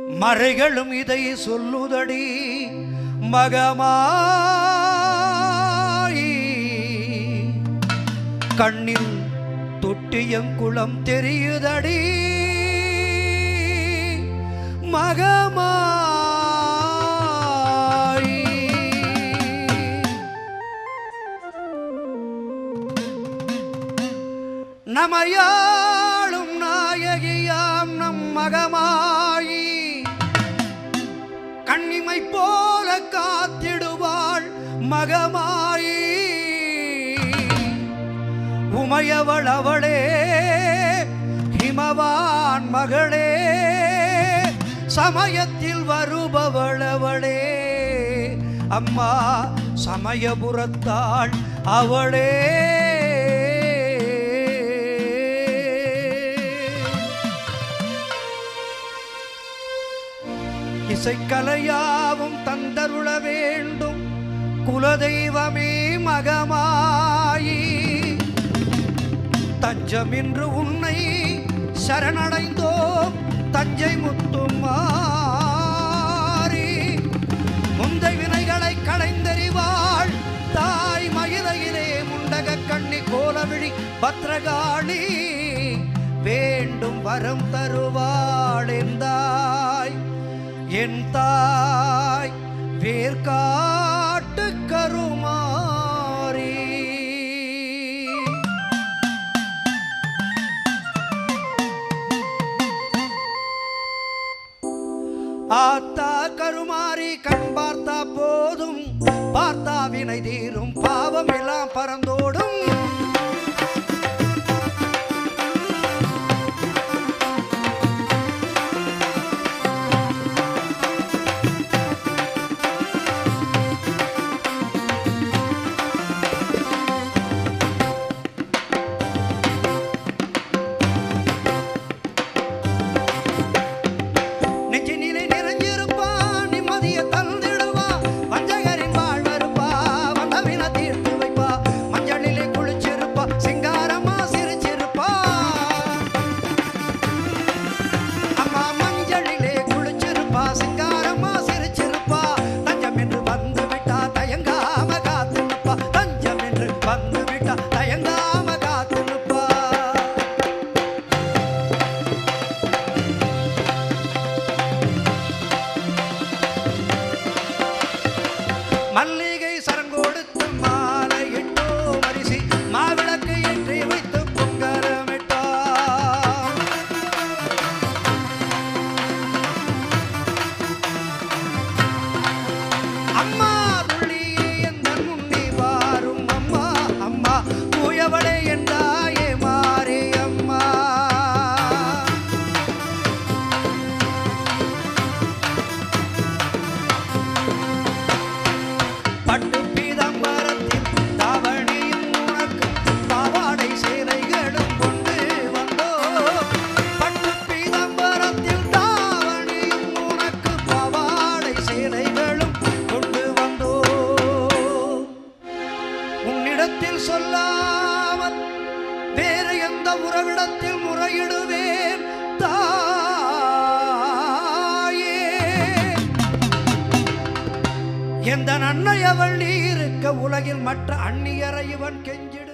மறைகளும் இதை சொல்லுதடி மகமாயி கண்ணில் தொட்டியங்குளம் தெரியுதடி மகமாயி நமையாளும் நாயகியாம் நம் மகமாயி கண்ணிமை போல காத்திடுவாள் மகமாயி உமையவள் அவளே ஹிமவான் மகளே சமயத்தில் வருபவள் அவளே அம்மா சமயபுரத்தாள் அவளே இசைக்கலையாவும் தந்தருள வேண்டும் குலதெய்வமே மகமாயி தஞ்சமின்று உன்னை சரணடைந்தோம் தஞ்சை முத்துமாரி முந்தை வினைகளை களைந்தறிவாள் தாய் மயிலையிலே முண்டக கண்ணி கோலவிழி பத்ரகாளி வேண்டும் வரம் தருவாள் எந்தாய் என் தாய் வேர்காட்டு கருமாரி ஆத்தா கருமாரி கண் பார்த்தா போதும் பார்த்தா வினை தீரும் பாவம் எல்லாம் பறந்தோடும் மல்லிகை சரங்கொடுத்து மாலை இட்டோ மரிசி மாவிளக்கு ஏற்றி வைத்து பொங்கரமிட்டோ அம்மா துள்ளியே எந்த முன்னி வாரும் அம்மா அம்மா தூயவளே என்றாயே மாறி அம்மா பட்டு பீதாம்பரத்தில் தாவணியும் உனக்கு பாவாடை சேலைகளும் கொண்டு வந்தோ பட்டு பீதாம்பரத்தில் தாவணியும் உனக்கு பாவாடை சேலைகளும் கொண்டு வந்தோ உன்னிடத்தில் சொல்லாமல் வேறு எந்த உறவிடத்தில் முறையிடுவேன் எந்த அன்னை அவள் நீ இருக்க உலகில் மற்ற அந்நியரை இவன் கெஞ்சிடு